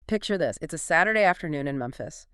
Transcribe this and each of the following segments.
Picture this. It's a Saturday afternoon in Memphis,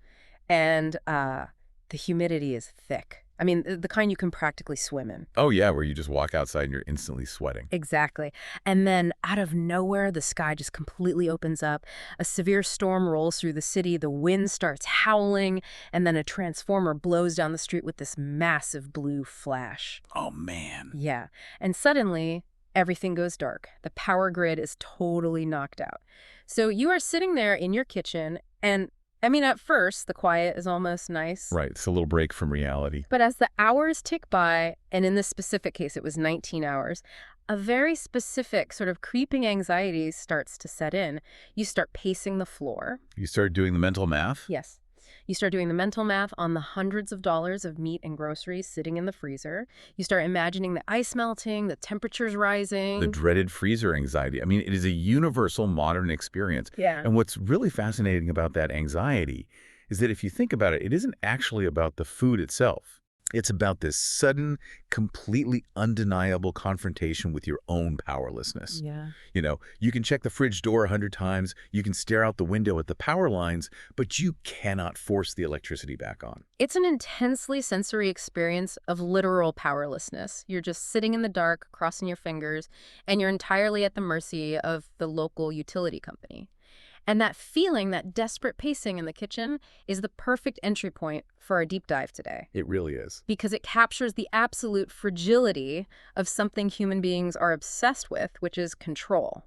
and the humidity is thick. I mean, the kind you can practically swim in. Oh, yeah, where you just walk outside and you're instantly sweating. Exactly. And then out of nowhere, the sky just completely opens up. A severe storm rolls through the city. The wind starts howling, and then a transformer blows down the street with this massive blue flash. Oh, man. Yeah. And suddenly, everything goes dark. The power grid is totally knocked out. So you are sitting there in your kitchen, and I mean, at first, the quiet is almost nice. Right, it's a little break from reality. But as the hours tick by, and in this specific case, it was 19 hours, a very specific sort of creeping anxiety starts to set in. You start pacing the floor. You start doing the mental math? Yes. You start doing the mental math on the hundreds of dollars of meat and groceries sitting in the freezer. You start imagining the ice melting, the temperatures rising. The dreaded freezer anxiety. I mean, it is a universal modern experience. Yeah. And what's really fascinating about that anxiety is that if you think about it, it isn't actually about the food itself. It's about this sudden, completely undeniable confrontation with your own powerlessness. Yeah. You know, you can check the fridge door 100 times, you can stare out the window at the power lines, but you cannot force the electricity back on. It's an intensely sensory experience of literal powerlessness. You're just sitting in the dark, crossing your fingers, and you're entirely at the mercy of the local utility company. And that feeling, that desperate pacing in the kitchen, is the perfect entry point for our deep dive today. It really is. Because it captures the absolute fragility of something human beings are obsessed with, which is control.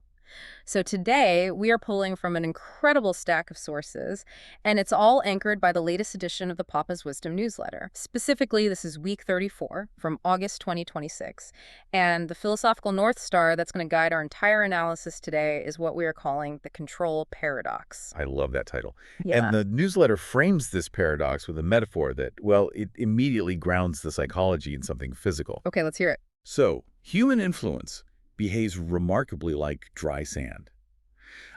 So today, we are pulling from an incredible stack of sources, and it's all anchored by the latest edition of the Papa's Wisdom newsletter. Specifically, this is week 34 from August 2026, and the philosophical North Star that's going to guide our entire analysis today is what we are calling the control paradox. I love that title. Yeah. And the newsletter frames this paradox with a metaphor that, well, it immediately grounds the psychology in something physical. Okay, let's hear it. So, human influence behaves remarkably like dry sand.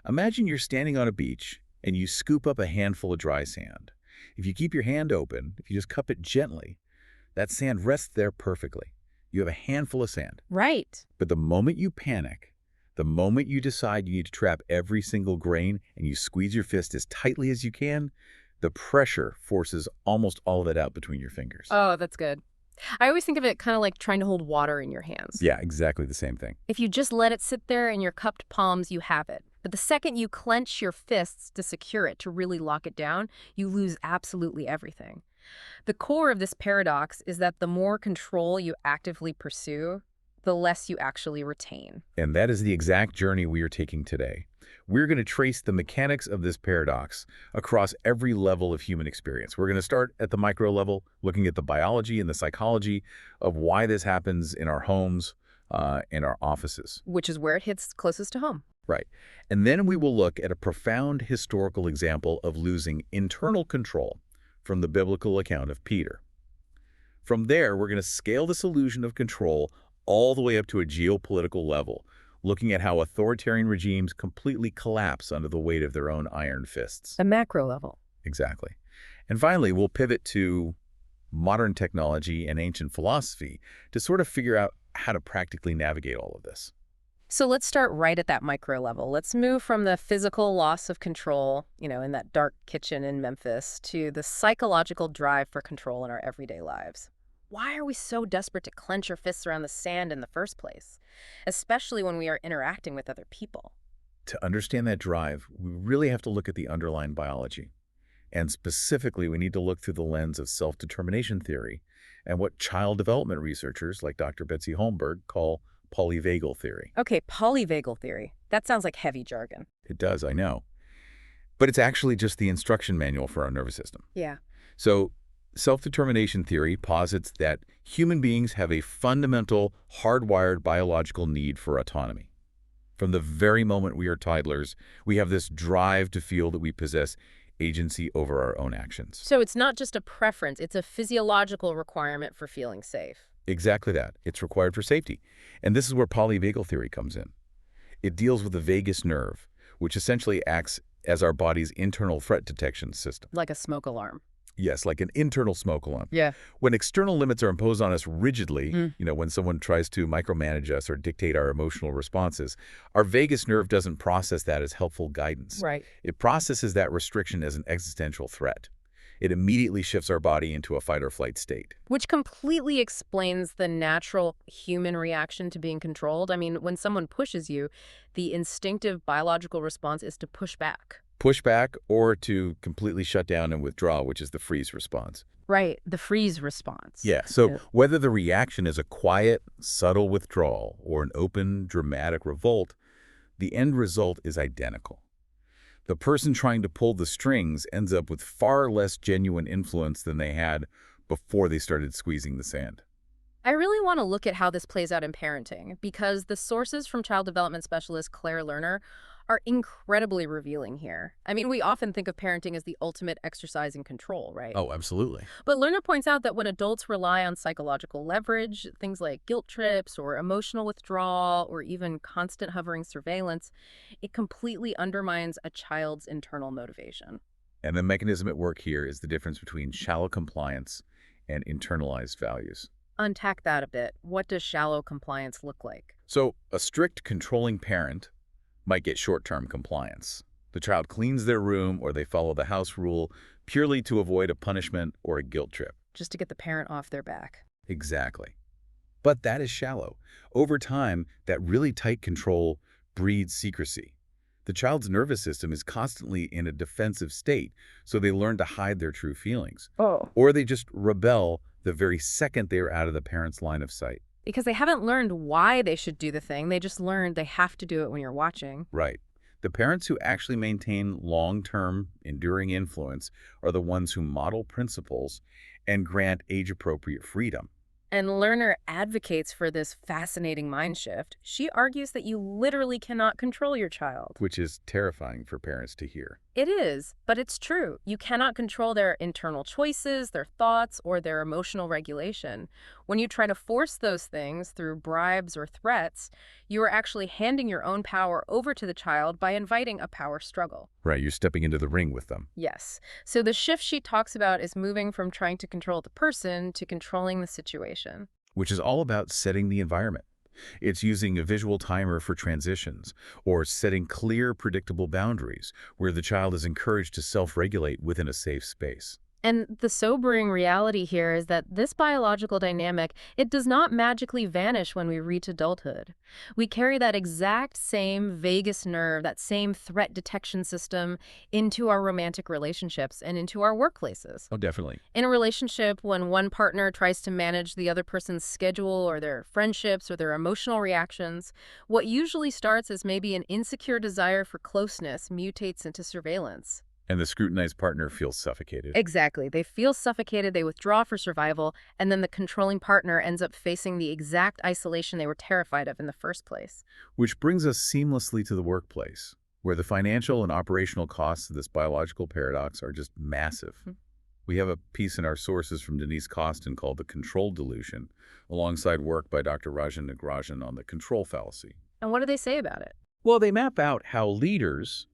Imagine you're standing on a beach and you scoop up a handful of dry sand. If you keep your hand open, if you just cup it gently, that sand rests there perfectly. You have a handful of sand. Right. But the moment you panic, the moment you decide you need to trap every single grain and you squeeze your fist as tightly as you can, the pressure forces almost all of it out between your fingers. Oh, that's good. I always think of it kind of like trying to hold water in your hands. Yeah, exactly the same thing. If you just let it sit there in your cupped palms, you have it. But the second you clench your fists to secure it, to really lock it down, you lose absolutely everything. The core of this paradox is that the more control you actively pursue, the less you actually retain. And that is the exact journey we are taking today. We're going to trace the mechanics of this paradox across every level of human experience. We're going to start at the micro level, looking at the biology and the psychology of why this happens in our homes and our offices. Which is where it hits closest to home. Right. And then we will look at a profound historical example of losing internal control from the biblical account of Peter. From there, we're going to scale this illusion of control all the way up to a geopolitical level, looking at how authoritarian regimes completely collapse under the weight of their own iron fists. A macro level. Exactly. And finally, we'll pivot to modern technology and ancient philosophy to sort of figure out how to practically navigate all of this. So let's start right at that micro level. Let's move from the physical loss of control, in that dark kitchen in Memphis, to the psychological drive for control in our everyday lives. Why are we so desperate to clench our fists around the sand in the first place, especially when we are interacting with other people? To understand that drive, we really have to look at the underlying biology. And specifically, we need to look through the lens of self-determination theory and what child development researchers like Dr. Betsy Holmberg call polyvagal theory. Okay, polyvagal theory. That sounds like heavy jargon. It does, I know. But it's actually just the instruction manual for our nervous system. Yeah. So, self-determination theory posits that human beings have a fundamental, hardwired biological need for autonomy. From the very moment we are toddlers, we have this drive to feel that we possess agency over our own actions. So it's not just a preference, it's a physiological requirement for feeling safe. Exactly that. It's required for safety. And this is where polyvagal theory comes in. It deals with the vagus nerve, which essentially acts as our body's internal threat detection system. Like a smoke alarm. Yes, like an internal smoke alarm. Yeah. When external limits are imposed on us rigidly, Mm. when someone tries to micromanage us or dictate our emotional responses, our vagus nerve doesn't process that as helpful guidance. Right. It processes that restriction as an existential threat. It immediately shifts our body into a fight or flight state. Which completely explains the natural human reaction to being controlled. I mean, when someone pushes you, the instinctive biological response is to push back. Push back or to completely shut down and withdraw, which is the freeze response. Right, the freeze response. Yeah, so Yeah. whether the reaction is a quiet, subtle withdrawal or an open, dramatic revolt, the end result is identical. The person trying to pull the strings ends up with far less genuine influence than they had before they started squeezing the sand. I really want to look at how this plays out in parenting because the sources from child development specialist Claire Lerner are incredibly revealing here. I mean, we often think of parenting as the ultimate exercise in control, right? Oh, absolutely. But Lerner points out that when adults rely on psychological leverage, things like guilt trips or emotional withdrawal or even constant hovering surveillance, it completely undermines a child's internal motivation. And the mechanism at work here is the difference between shallow compliance and internalized values. Unpack that a bit. What does shallow compliance look like? So, a strict controlling parent might get short-term compliance. The child cleans their room or they follow the house rule purely to avoid a punishment or a guilt trip. Just to get the parent off their back. Exactly. But that is shallow. Over time, that really tight control breeds secrecy. The child's nervous system is constantly in a defensive state, so they learn to hide their true feelings. Oh. Or they just rebel the very second they are out of the parent's line of sight. Because they haven't learned why they should do the thing. They just learned they have to do it when you're watching. Right. The parents who actually maintain long-term, enduring influence are the ones who model principles and grant age-appropriate freedom. And Lerner advocates for this fascinating mind shift. She argues that you literally cannot control your child. Which is terrifying for parents to hear. It is, but it's true. You cannot control their internal choices, their thoughts, or their emotional regulation. When you try to force those things through bribes or threats, you are actually handing your own power over to the child by inviting a power struggle. Right, you're stepping into the ring with them. Yes. So the shift she talks about is moving from trying to control the person to controlling the situation. Which is all about setting the environment. It's using a visual timer for transitions or setting clear, predictable boundaries where the child is encouraged to self-regulate within a safe space. And the sobering reality here is that this biological dynamic, it does not magically vanish when we reach adulthood. We carry that exact same vagus nerve, that same threat detection system into our romantic relationships and into our workplaces. Oh, definitely. In a relationship, when one partner tries to manage the other person's schedule or their friendships or their emotional reactions, what usually starts as maybe an insecure desire for closeness mutates into surveillance. And the scrutinized partner feels suffocated. Exactly. They feel suffocated, they withdraw for survival, and then the controlling partner ends up facing the exact isolation they were terrified of in the first place. Which brings us seamlessly to the workplace, where the financial and operational costs of this biological paradox are just massive. We have a piece in our sources from Denise Costin called The Control Delusion, alongside work by Dr. Rajan Nagarajan on the control fallacy. And what do they say about it? Well, they map out how leaders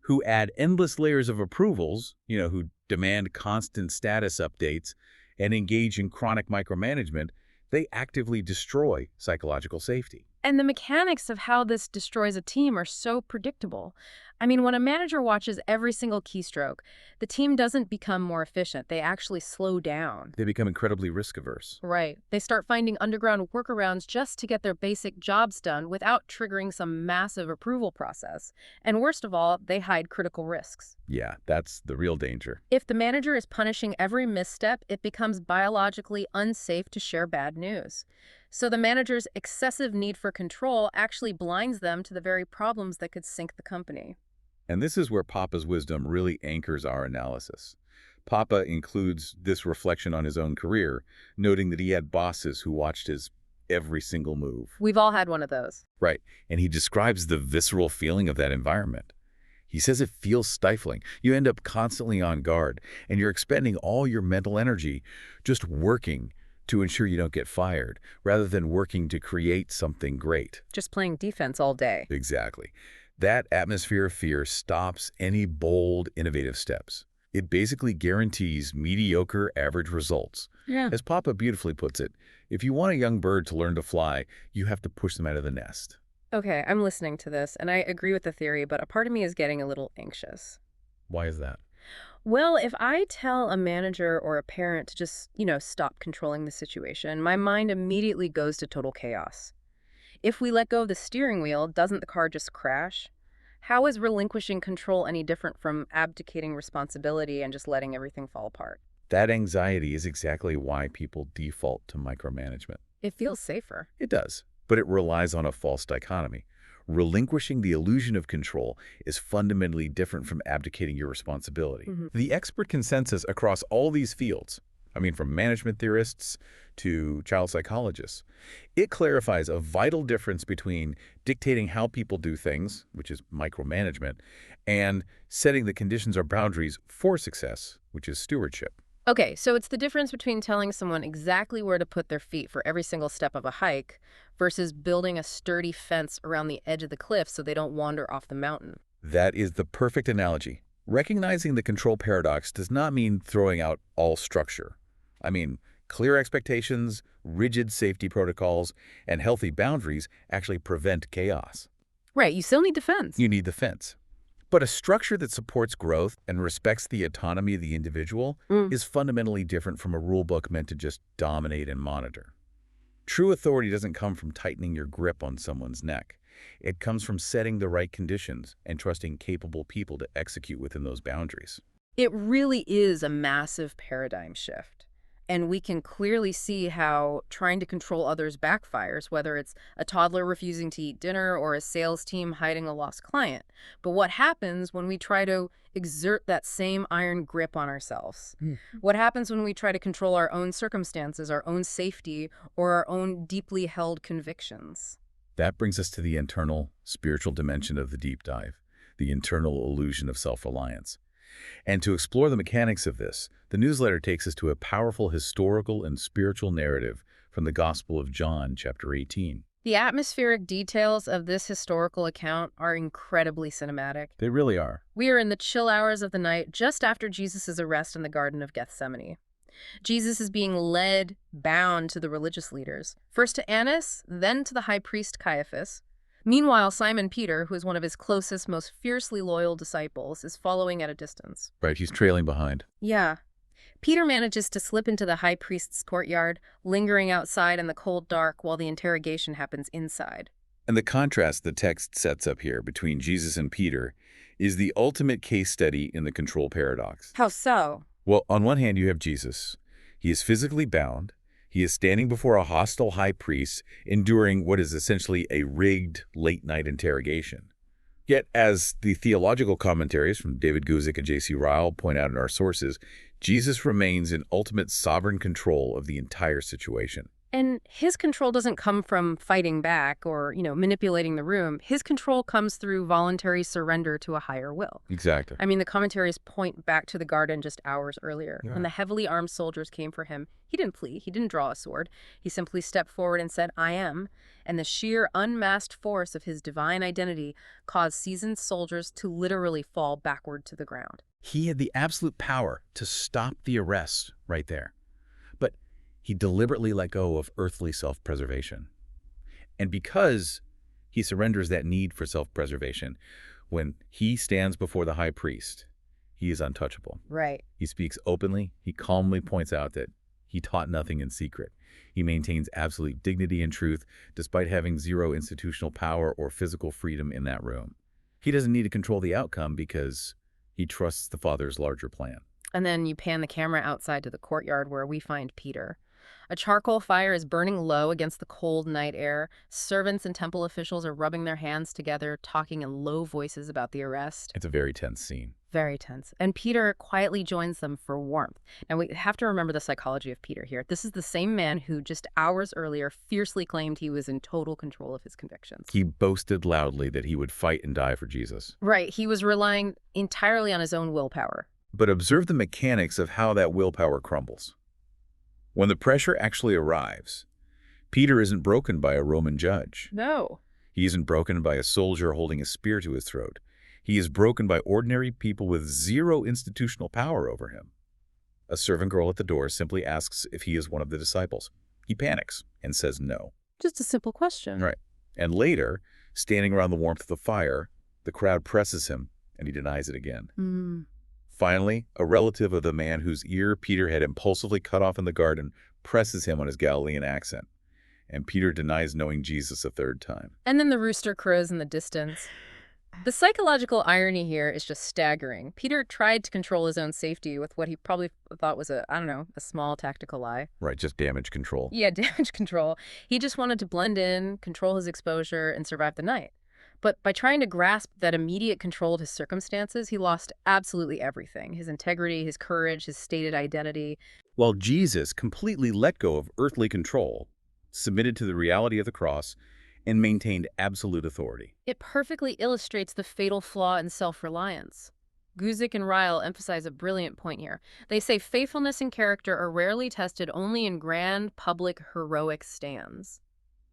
who add endless layers of approvals, who demand constant status updates and engage in chronic micromanagement, they actively destroy psychological safety. And the mechanics of how this destroys a team are so predictable. I mean, when a manager watches every single keystroke, the team doesn't become more efficient. They actually slow down. They become incredibly risk-averse. Right. They start finding underground workarounds just to get their basic jobs done without triggering some massive approval process. And worst of all, they hide critical risks. Yeah, that's the real danger. If the manager is punishing every misstep, it becomes biologically unsafe to share bad news. So the manager's excessive need for control actually blinds them to the very problems that could sink the company. And this is where Papa's wisdom really anchors our analysis. Papa includes this reflection on his own career, noting that he had bosses who watched his every single move. We've all had one of those. Right, and he describes the visceral feeling of that environment. He says it feels stifling. You end up constantly on guard, and you're expending all your mental energy just working to ensure you don't get fired, rather than working to create something great. Just playing defense all day. Exactly. That atmosphere of fear stops any bold, innovative steps. It basically guarantees mediocre average results. Yeah. As Papa beautifully puts it, if you want a young bird to learn to fly, you have to push them out of the nest. Okay, I'm listening to this, and I agree with the theory, but a part of me is getting a little anxious. Why is that? Well, if I tell a manager or a parent to just, stop controlling the situation, my mind immediately goes to total chaos. If we let go of the steering wheel, doesn't the car just crash? How is relinquishing control any different from abdicating responsibility and just letting everything fall apart? That anxiety is exactly why people default to micromanagement. It feels safer. It does, but it relies on a false dichotomy. Relinquishing the illusion of control is fundamentally different from abdicating your responsibility. The expert consensus across all these fields, from management theorists to child psychologists, it clarifies a vital difference between dictating how people do things, which is micromanagement, and setting the conditions or boundaries for success, which is stewardship. Okay, so it's the difference between telling someone exactly where to put their feet for every single step of a hike versus building a sturdy fence around the edge of the cliff so they don't wander off the mountain. That is the perfect analogy. Recognizing the control paradox does not mean throwing out all structure. Clear expectations, rigid safety protocols, and healthy boundaries actually prevent chaos. Right, you still need defense. You need the fence. But a structure that supports growth and respects the autonomy of the individual is fundamentally different from a rule book meant to just dominate and monitor. True authority doesn't come from tightening your grip on someone's neck. It comes from setting the right conditions and trusting capable people to execute within those boundaries. It really is a massive paradigm shift. And we can clearly see how trying to control others backfires, whether it's a toddler refusing to eat dinner or a sales team hiding a lost client. But what happens when we try to exert that same iron grip on ourselves? What happens when we try to control our own circumstances, our own safety, or our own deeply held convictions? That brings us to the internal, spiritual dimension of the deep dive, the internal illusion of self-reliance. And to explore the mechanics of this, the newsletter takes us to a powerful historical and spiritual narrative from the Gospel of John, chapter 18. The atmospheric details of this historical account are incredibly cinematic. They really are. We are in the chill hours of the night just after Jesus' arrest in the Garden of Gethsemane. Jesus is being led, bound to the religious leaders, first to Annas, then to the high priest Caiaphas. Meanwhile, Simon Peter, who is one of his closest, most fiercely loyal disciples, is following at a distance. Right, he's trailing behind. Yeah. Peter manages to slip into the high priest's courtyard, lingering outside in the cold dark while the interrogation happens inside. And the contrast the text sets up here between Jesus and Peter is the ultimate case study in the control paradox. How so? Well, on one hand, you have Jesus. He is physically bound. He is standing before a hostile high priest, enduring what is essentially a rigged late-night interrogation. Yet, as the theological commentaries from David Guzik and J.C. Ryle point out in our sources, Jesus remains in ultimate sovereign control of the entire situation. And his control doesn't come from fighting back or, manipulating the room. His control comes through voluntary surrender to a higher will. Exactly. The commentaries point back to the garden just hours earlier. Yeah. When the heavily armed soldiers came for him, he didn't flee. He didn't draw a sword. He simply stepped forward and said, "I am." And the sheer unmasked force of his divine identity caused seasoned soldiers to literally fall backward to the ground. He had the absolute power to stop the arrest right there. But he deliberately let go of earthly self-preservation. And because he surrenders that need for self-preservation, when he stands before the high priest, he is untouchable. Right. He speaks openly. He calmly points out that he taught nothing in secret. He maintains absolute dignity and truth despite having zero institutional power or physical freedom in that room. He doesn't need to control the outcome because he trusts the Father's larger plan. And then you pan the camera outside to the courtyard where we find Peter. A charcoal fire is burning low against the cold night air. Servants and temple officials are rubbing their hands together, talking in low voices about the arrest. It's a very tense scene. Very tense. And Peter quietly joins them for warmth. And we have to remember the psychology of Peter here. This is the same man who just hours earlier fiercely claimed he was in total control of his convictions. He boasted loudly that he would fight and die for Jesus. Right. He was relying entirely on his own willpower. But observe the mechanics of how that willpower crumbles. When the pressure actually arrives, Peter isn't broken by a Roman judge. No. He isn't broken by a soldier holding a spear to his throat. He is broken by ordinary people with zero institutional power over him. A servant girl at the door simply asks if he is one of the disciples. He panics and says no. Just a simple question. Right. And later, standing around the warmth of the fire, the crowd presses him, and he denies it again. Finally, a relative of the man whose ear Peter had impulsively cut off in the garden presses him on his Galilean accent, and Peter denies knowing Jesus a third time. And then the rooster crows in the distance. The psychological irony here is just staggering. Peter tried to control his own safety with what he probably thought was a small tactical lie. Right, just damage control. Yeah, damage control. He just wanted to blend in, control his exposure, and survive the night. But by trying to grasp that immediate control of his circumstances, he lost absolutely everything. His integrity, his courage, his stated identity. While Jesus completely let go of earthly control, submitted to the reality of the cross, and maintained absolute authority. It perfectly illustrates the fatal flaw in self-reliance. Guzik and Ryle emphasize a brilliant point here. They say faithfulness and character are rarely tested only in grand, public, heroic stands.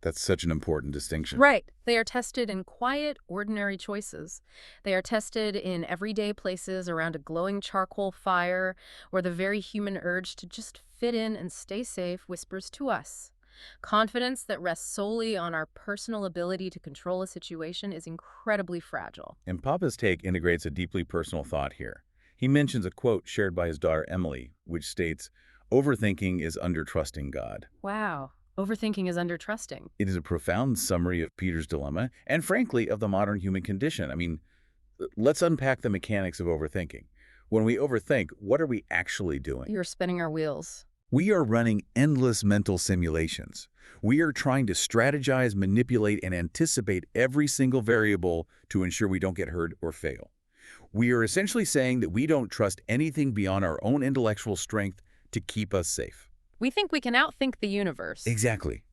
That's such an important distinction. Right. They are tested in quiet, ordinary choices. They are tested in everyday places around a glowing charcoal fire where the very human urge to just fit in and stay safe whispers to us. Confidence that rests solely on our personal ability to control a situation is incredibly fragile. And Papa's take integrates a deeply personal thought here. He mentions a quote shared by his daughter Emily, which states, "Overthinking is under-trusting God." Wow. Overthinking is under-trusting. It is a profound summary of Peter's dilemma and, frankly, of the modern human condition. I mean, let's unpack the mechanics of overthinking. When we overthink, what are we actually doing? You're spinning our wheels. We are running endless mental simulations. We are trying to strategize, manipulate, and anticipate every single variable to ensure we don't get hurt or fail. We are essentially saying that we don't trust anything beyond our own intellectual strength to keep us safe. We think we can outthink the universe. Exactly.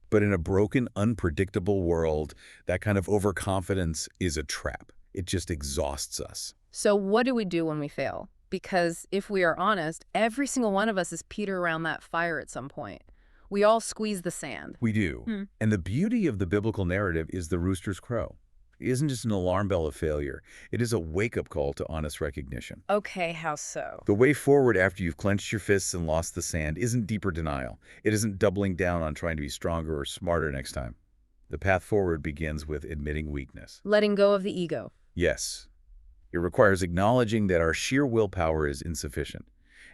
But in a broken, unpredictable world, that kind of overconfidence is a trap. It just exhausts us. So what do we do when we fail? Because if we are honest, every single one of us is Peter around that fire at some point. We all squeeze the sand. We do. And the beauty of the biblical narrative is the rooster's crow. It isn't just an alarm bell of failure. It is a wake-up call to honest recognition. Okay, how so? The way forward after you've clenched your fists and lost the sand isn't deeper denial. It isn't doubling down on trying to be stronger or smarter next time. The path forward begins with admitting weakness. Letting go of the ego. Yes. It requires acknowledging that our sheer willpower is insufficient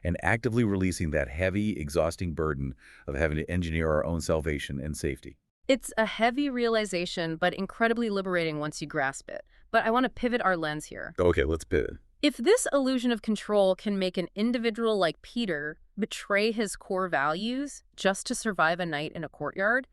and actively releasing that heavy, exhausting burden of having to engineer our own salvation and safety. It's a heavy realization, but incredibly liberating once you grasp it. But I want to pivot our lens here. Okay, let's pivot. If this illusion of control can make an individual like Peter betray his core values just to survive a night in a courtyard,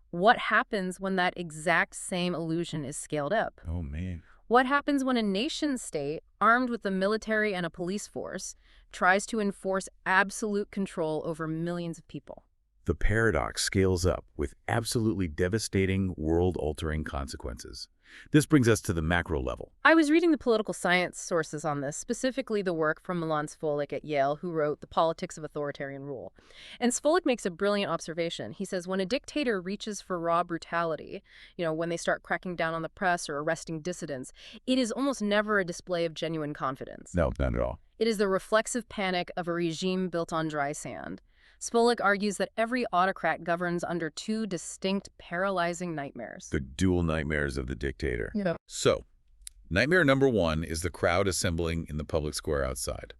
what happens when that exact same illusion is scaled up? Oh, man. What happens when a nation-state, armed with a military and a police force, tries to enforce absolute control over millions of people? The paradox scales up with absolutely devastating, world-altering consequences. This brings us to the macro level. I was reading the political science sources on this, specifically the work from Milan Sfolik at Yale, who wrote The Politics of Authoritarian Rule. And Sfolik makes a brilliant observation. He says when a dictator reaches for raw brutality, when they start cracking down on the press or arresting dissidents, it is almost never a display of genuine confidence. No, not at all. It is the reflexive panic of a regime built on dry sand. Sfolik argues that every autocrat governs under two distinct, paralyzing nightmares. The dual nightmares of the dictator. Yeah. So, nightmare number one is the crowd assembling in the public square outside.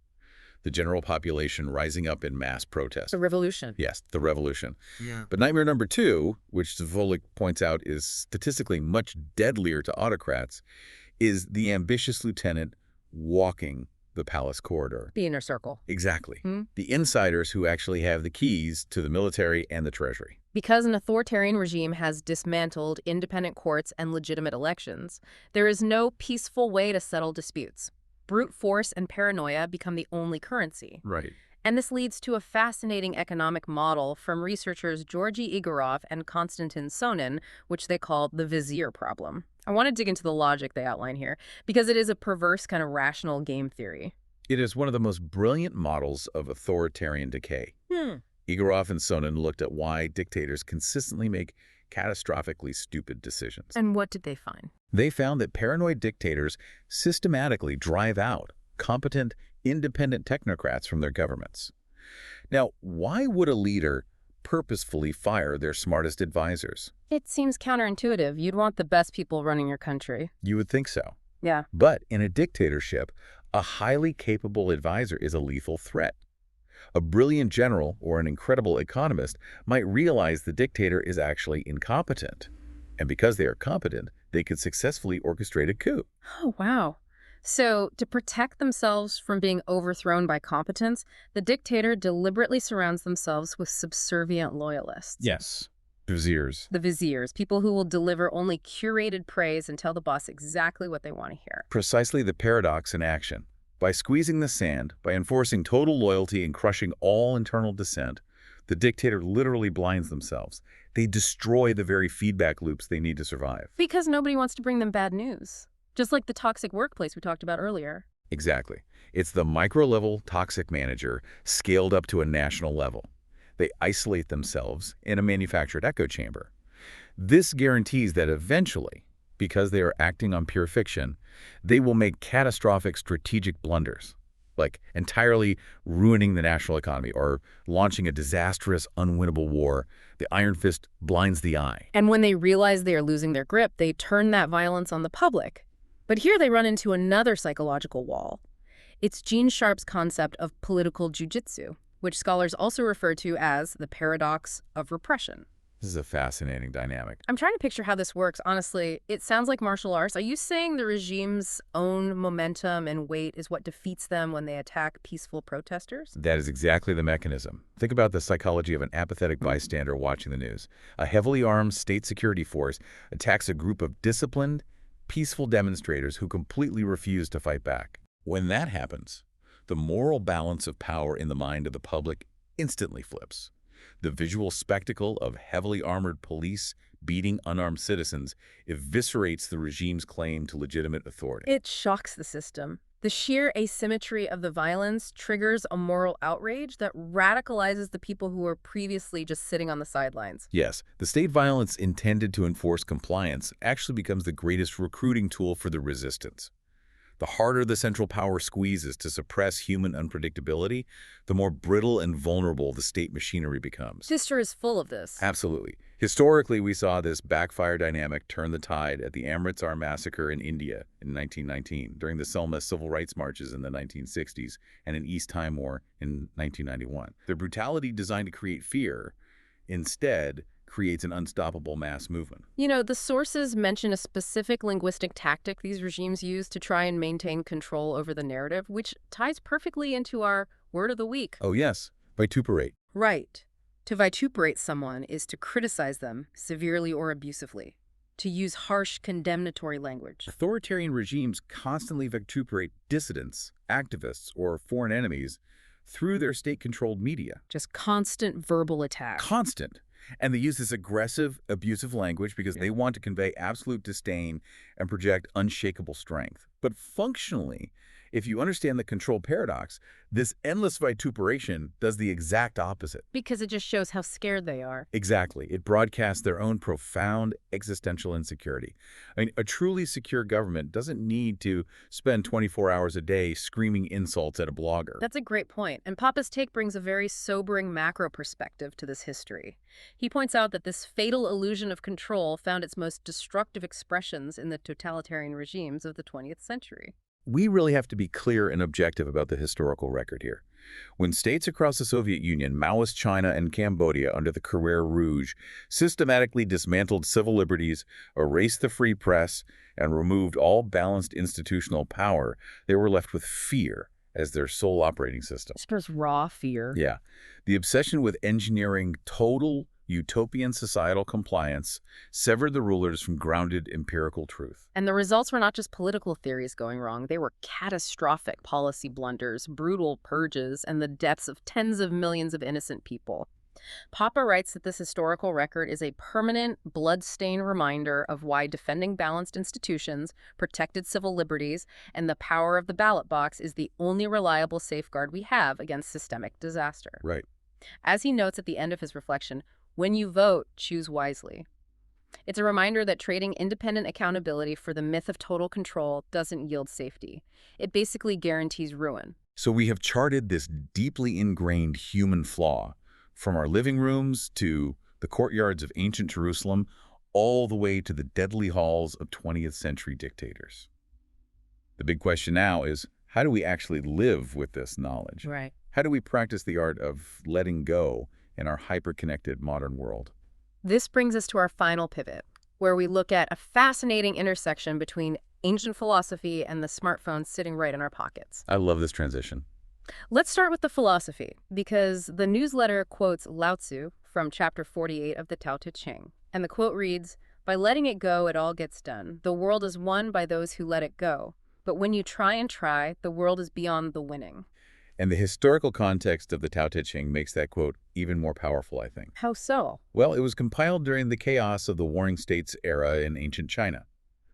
The general population rising up in mass protest. The revolution. Yes, the revolution. Yeah. But nightmare number two, which Sfolik points out is statistically much deadlier to autocrats, is the ambitious lieutenant walking the palace corridor. The inner circle. Exactly. The insiders who actually have the keys to the military and the treasury. Because an authoritarian regime has dismantled independent courts and legitimate elections, there is no peaceful way to settle disputes. Brute force and paranoia become the only currency. Right. And this leads to a fascinating economic model from researchers Georgy Igorov and Konstantin Sonin, which they call the vizier problem. I want to dig into the logic they outline here, because it is a perverse kind of rational game theory. It is one of the most brilliant models of authoritarian decay. Igorov and Sonin looked at why dictators consistently make catastrophically stupid decisions. And what did they find? They found that paranoid dictators systematically drive out competent, independent technocrats from their governments. Now, why would a leader purposefully fire their smartest advisors? It seems counterintuitive. You'd want the best people running your country. You would think so. Yeah. But in a dictatorship, a highly capable advisor is a lethal threat. A brilliant general or an incredible economist might realize the dictator is actually incompetent. And because they are competent, they could successfully orchestrate a coup. Oh, wow. So, to protect themselves from being overthrown by competence, the dictator deliberately surrounds themselves with subservient loyalists. Yes. Viziers. The viziers, people who will deliver only curated praise and tell the boss exactly what they want to hear. Precisely the paradox in action. By squeezing the sand, by enforcing total loyalty and crushing all internal dissent, the dictator literally blinds themselves. They destroy the very feedback loops they need to survive. Because nobody wants to bring them bad news. Just like the toxic workplace we talked about earlier. Exactly. It's the micro-level toxic manager scaled up to a national level. They isolate themselves in a manufactured echo chamber. This guarantees that eventually, because they are acting on pure fiction, they will make catastrophic strategic blunders, like entirely ruining the national economy or launching a disastrous, unwinnable war. The iron fist blinds the eye. And when they realize they are losing their grip, they turn that violence on the public. But here they run into another psychological wall. It's Gene Sharp's concept of political jujitsu, which scholars also refer to as the paradox of repression. This is a fascinating dynamic. I'm trying to picture how this works. Honestly, it sounds like martial arts. Are you saying the regime's own momentum and weight is what defeats them when they attack peaceful protesters? That is exactly the mechanism. Think about the psychology of an apathetic bystander watching the news. A heavily armed state security force attacks a group of disciplined, peaceful demonstrators who completely refuse to fight back. When that happens, the moral balance of power in the mind of the public instantly flips. The visual spectacle of heavily armored police beating unarmed citizens eviscerates the regime's claim to legitimate authority. It shocks the system. The sheer asymmetry of the violence triggers a moral outrage that radicalizes the people who were previously just sitting on the sidelines. Yes, the state violence intended to enforce compliance actually becomes the greatest recruiting tool for the resistance. The harder the central power squeezes to suppress human unpredictability, the more brittle and vulnerable the state machinery becomes. History is full of this. Absolutely. Historically, we saw this backfire dynamic turn the tide at the Amritsar massacre in India in 1919, during the Selma civil rights marches in the 1960s, and in East Timor in 1991. The brutality designed to create fear instead creates an unstoppable mass movement. You know, the sources mention a specific linguistic tactic these regimes use to try and maintain control over the narrative, which ties perfectly into our word of the week. Oh yes, vituperate. Right. To vituperate someone is to criticize them severely or abusively, to use harsh, condemnatory language. Authoritarian regimes constantly vituperate dissidents, activists, or foreign enemies through their state-controlled media. Just constant verbal attack. Constant. And they use this aggressive, abusive language because they want to convey absolute disdain and project unshakable strength. But functionally, if you understand the control paradox, this endless vituperation does the exact opposite. Because it just shows how scared they are. Exactly. It broadcasts their own profound existential insecurity. I mean, a truly secure government doesn't need to spend 24 hours a day screaming insults at a blogger. That's a great point. And Papa's take brings a very sobering macro perspective to this history. He points out that this fatal illusion of control found its most destructive expressions in the totalitarian regimes of the 20th century. We really have to be clear and objective about the historical record here. When states across the Soviet Union, Maoist China, and Cambodia under the Khmer Rouge systematically dismantled civil liberties, erased the free press, and removed all balanced institutional power, they were left with fear as their sole operating system. I suppose raw fear. Yeah. The obsession with engineering total utopian societal compliance severed the rulers from grounded empirical truth. And the results were not just political theories going wrong. They were catastrophic policy blunders, brutal purges, and the deaths of tens of millions of innocent people. Papa writes that this historical record is a permanent, blood-stained reminder of why defending balanced institutions, protected civil liberties, and the power of the ballot box is the only reliable safeguard we have against systemic disaster. Right. As he notes at the end of his reflection, when you vote, choose wisely. It's a reminder that trading independent accountability for the myth of total control doesn't yield safety. It basically guarantees ruin. So we have charted this deeply ingrained human flaw, from our living rooms to the courtyards of ancient Jerusalem, all the way to the deadly halls of 20th century dictators. The big question now is, how do we actually live with this knowledge? Right. How do we practice the art of letting go in our hyper-connected modern world? This brings us to our final pivot, where we look at a fascinating intersection between ancient philosophy and the smartphones sitting right in our pockets. I love this transition. Let's start with the philosophy, because the newsletter quotes Lao Tzu from chapter 48 of the Tao Te Ching. And the quote reads, "By letting it go, it all gets done. The world is won by those who let it go. But when you try and try, the world is beyond the winning." And the historical context of the Tao Te Ching makes that quote even more powerful, I think. How so? Well, it was compiled during the chaos of the Warring States era in ancient China.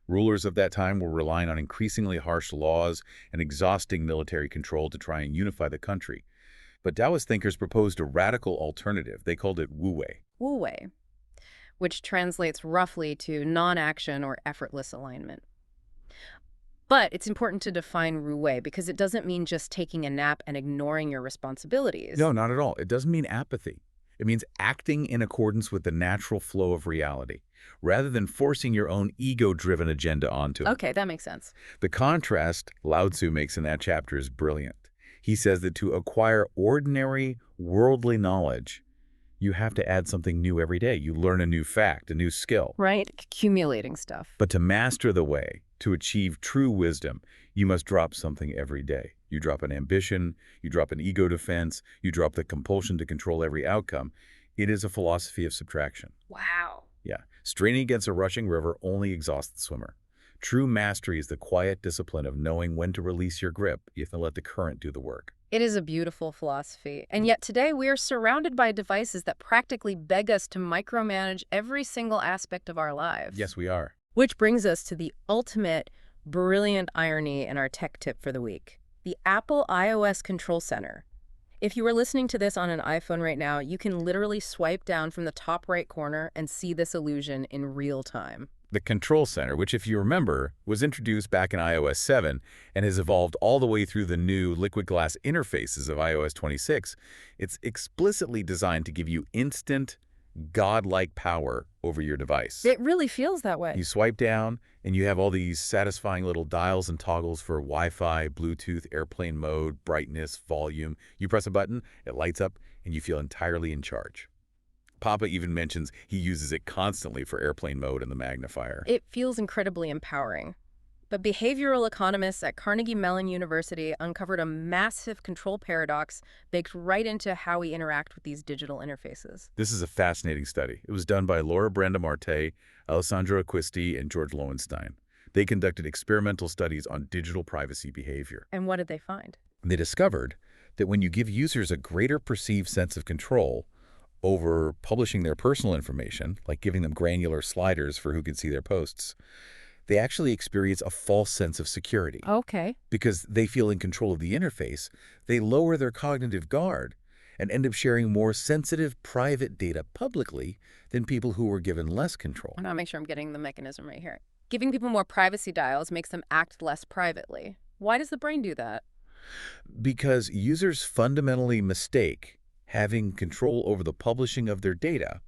Rulers of that time were relying on increasingly harsh laws and exhausting military control to try and unify the country. But Taoist thinkers proposed a radical alternative. They called it Wu Wei. Wu Wei, which translates roughly to non-action or effortless alignment. But it's important to define Wu Wei because it doesn't mean just taking a nap and ignoring your responsibilities. No, not at all. It doesn't mean apathy. It means acting in accordance with the natural flow of reality, rather than forcing your own ego-driven agenda onto it. Okay, that makes sense. The contrast Lao Tzu makes in that chapter is brilliant. He says that to acquire ordinary, worldly knowledge, you have to add something new every day. You learn a new fact, a new skill. Right? Accumulating stuff. But to master the way, to achieve true wisdom, you must drop something every day. You drop an ambition, you drop an ego defense, you drop the compulsion to control every outcome. It is a philosophy of subtraction. Wow. Yeah. Straining against a rushing river only exhausts the swimmer. True mastery is the quiet discipline of knowing when to release your grip. You have to let the current do the work. It is a beautiful philosophy. And yet today we are surrounded by devices that practically beg us to micromanage every single aspect of our lives. Yes, we are. Which brings us to the ultimate brilliant irony in our tech tip for the week. The Apple iOS Control Center. If you are listening to this on an iPhone right now, you can literally swipe down from the top right corner and see this illusion in real time. The Control Center, which, if you remember, was introduced back in iOS 7 and has evolved all the way through the new liquid glass interfaces of iOS 26, it's explicitly designed to give you instant, godlike power over your device. It really feels that way. You swipe down, and you have all these satisfying little dials and toggles for Wi-Fi, Bluetooth, airplane mode, brightness, volume. You press a button, it lights up, and you feel entirely in charge. Papa even mentions he uses it constantly for airplane mode and the magnifier. It feels incredibly empowering. But behavioral economists at Carnegie Mellon University uncovered a massive control paradox baked right into how we interact with these digital interfaces. This is a fascinating study. It was done by Laura Branda Marte, Alessandro Acquisti, and George Lowenstein. They conducted experimental studies on digital privacy behavior. And what did they find? They discovered that when you give users a greater perceived sense of control over publishing their personal information, like giving them granular sliders for who can see their posts, they actually experience a false sense of security. Okay. Because they feel in control of the interface, they lower their cognitive guard and end up sharing more sensitive private data publicly than people who were given less control. I want to make sure I'm getting the mechanism right here. Giving people more privacy dials makes them act less privately. Why does the brain do that? Because users fundamentally mistake having control over the publishing of their data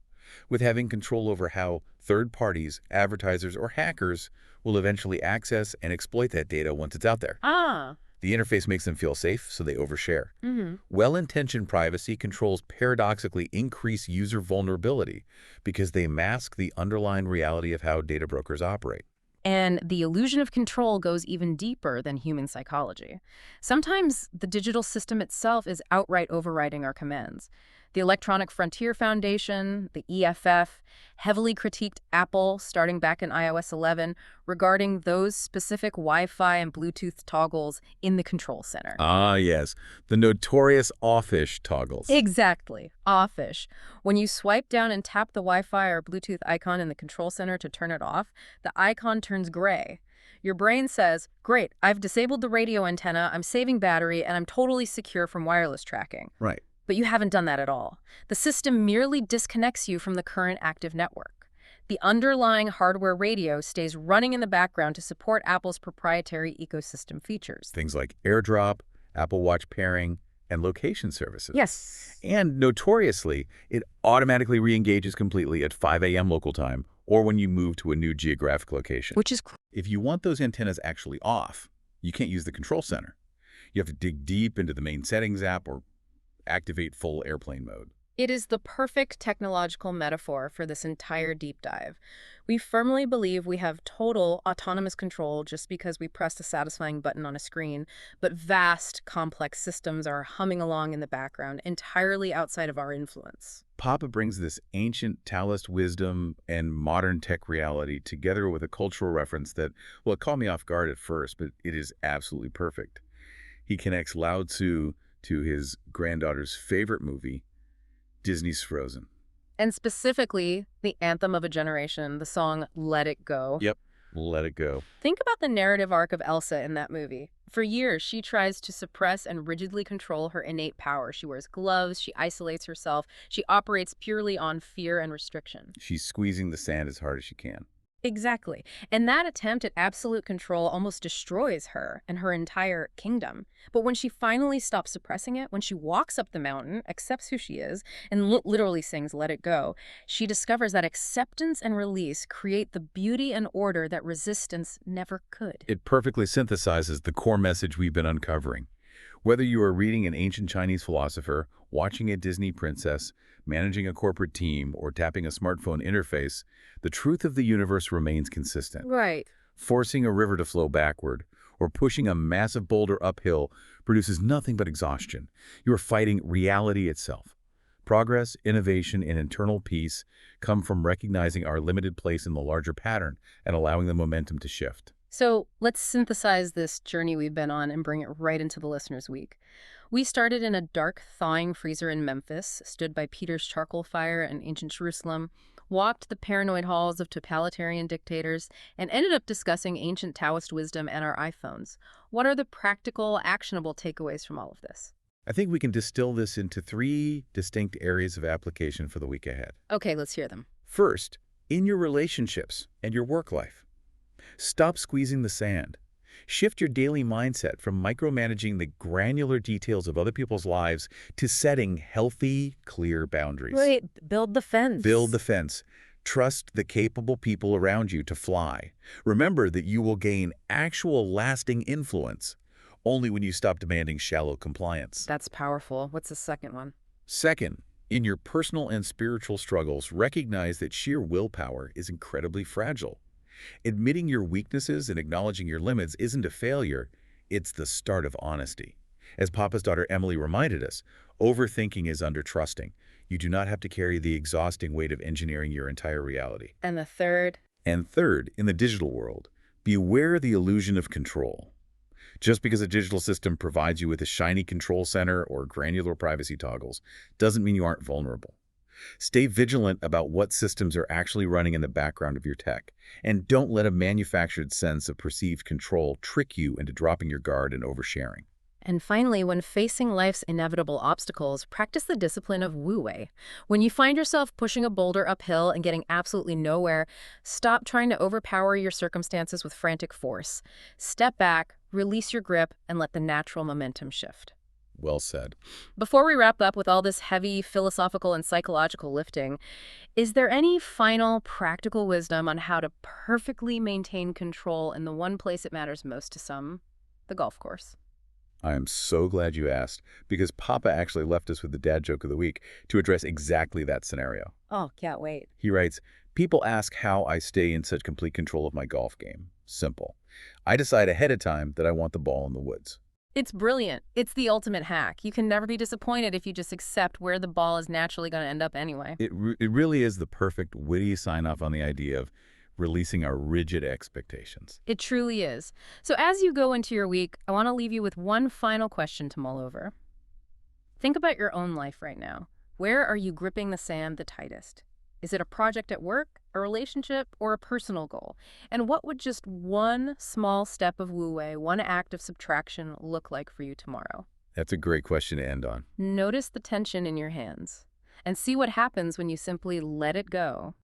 with having control over how third parties, advertisers, or hackers will eventually access and exploit that data once it's out there. Ah. The interface makes them feel safe, so they overshare. Mm-hmm. Well-intentioned privacy controls paradoxically increase user vulnerability because they mask the underlying reality of how data brokers operate. And the illusion of control goes even deeper than human psychology. Sometimes the digital system itself is outright overriding our commands. The Electronic Frontier Foundation, the EFF, heavily critiqued Apple starting back in iOS 11 regarding those specific Wi-Fi and Bluetooth toggles in the control center. Ah, yes. The notorious offish toggles. Exactly. Offish. When you swipe down and tap the Wi-Fi or Bluetooth icon in the control center to turn it off, the icon turns gray. Your brain says, great, I've disabled the radio antenna, I'm saving battery, and I'm totally secure from wireless tracking. Right. But you haven't done that at all. The system merely disconnects you from the current active network. The underlying hardware radio stays running in the background to support Apple's proprietary ecosystem features. Things like AirDrop, Apple Watch pairing, and location services. Yes. And notoriously, it automatically re-engages completely at 5 a.m. local time or when you move to a new geographic location. Which is If you want those antennas actually off, you can't use the control center. You have to dig deep into the main settings app or activate full airplane mode. It is the perfect technological metaphor for this entire deep dive. We firmly believe we have total autonomous control just because we press a satisfying button on a screen, but vast, complex systems are humming along in the background, entirely outside of our influence. Papa brings this ancient Taoist wisdom and modern tech reality together with a cultural reference that, well, it caught me off guard at first, but it is absolutely perfect. He connects Lao Tzu to his granddaughter's favorite movie, Disney's Frozen. And specifically, the anthem of a generation, the song Let It Go. Yep. Let it go. Think about the narrative arc of Elsa in that movie. For years, she tries to suppress and rigidly control her innate power. She wears gloves, she isolates herself, she operates purely on fear and restriction. She's squeezing the sand as hard as she can. Exactly. And that attempt at absolute control almost destroys her and her entire kingdom. But when she finally stops suppressing it, when she walks up the mountain, accepts who she is, and literally sings Let It Go, she discovers that acceptance and release create the beauty and order that resistance never could. It perfectly synthesizes the core message we've been uncovering. Whether you are reading an ancient Chinese philosopher, watching a Disney princess, managing a corporate team, or tapping a smartphone interface, the truth of the universe remains consistent. Right. Forcing a river to flow backward or pushing a massive boulder uphill produces nothing but exhaustion. You are fighting reality itself. Progress, innovation, and internal peace come from recognizing our limited place in the larger pattern and allowing the momentum to shift. So let's synthesize this journey we've been on and bring it right into the listener's week. We started in a dark, thawing freezer in Memphis, stood by Peter's charcoal fire in ancient Jerusalem, walked the paranoid halls of totalitarian dictators, and ended up discussing ancient Taoist wisdom and our iPhones. What are the practical, actionable takeaways from all of this? I think we can distill this into 3 distinct areas of application for the week ahead. Okay, let's hear them. First, in your relationships and your work life. Stop squeezing the sand. Shift your daily mindset from micromanaging the granular details of other people's lives to setting healthy, clear boundaries. Wait, build the fence. Build the fence. Trust the capable people around you to fly. Remember that you will gain actual lasting influence only when you stop demanding shallow compliance. That's powerful. What's the second one? Second, in your personal and spiritual struggles, recognize that sheer willpower is incredibly fragile. Admitting your weaknesses and acknowledging your limits isn't a failure, it's the start of honesty. As Papa's daughter Emily reminded us, overthinking is under-trusting. You do not have to carry the exhausting weight of engineering your entire reality. And the third? And third, in the digital world, beware of the illusion of control. Just because a digital system provides you with a shiny control center or granular privacy toggles doesn't mean you aren't vulnerable. Stay vigilant about what systems are actually running in the background of your tech, and don't let a manufactured sense of perceived control trick you into dropping your guard and oversharing. And finally, when facing life's inevitable obstacles, practice the discipline of wu-wei. When you find yourself pushing a boulder uphill and getting absolutely nowhere, stop trying to overpower your circumstances with frantic force. Step back, release your grip, and let the natural momentum shift. Well said. Before we wrap up with all this heavy philosophical and psychological lifting, is there any final practical wisdom on how to perfectly maintain control in the one place it matters most to some, the golf course? I am so glad you asked, because Papa actually left us with the dad joke of the week to address exactly that scenario. Oh, can't wait. He writes, "People ask how I stay in such complete control of my golf game. Simple. I decide ahead of time that I want the ball in the woods." It's brilliant. It's the ultimate hack. You can never be disappointed if you just accept where the ball is naturally going to end up anyway. It really is the perfect witty sign-off on the idea of releasing our rigid expectations. It truly is. So as you go into your week, I want to leave you with one final question to mull over. Think about your own life right now. Where are you gripping the sand the tightest? Is it a project at work, a relationship, or a personal goal? And what would just one small step of wu-wei, one act of subtraction look like for you tomorrow? That's a great question to end on. Notice the tension in your hands and see what happens when you simply let it go.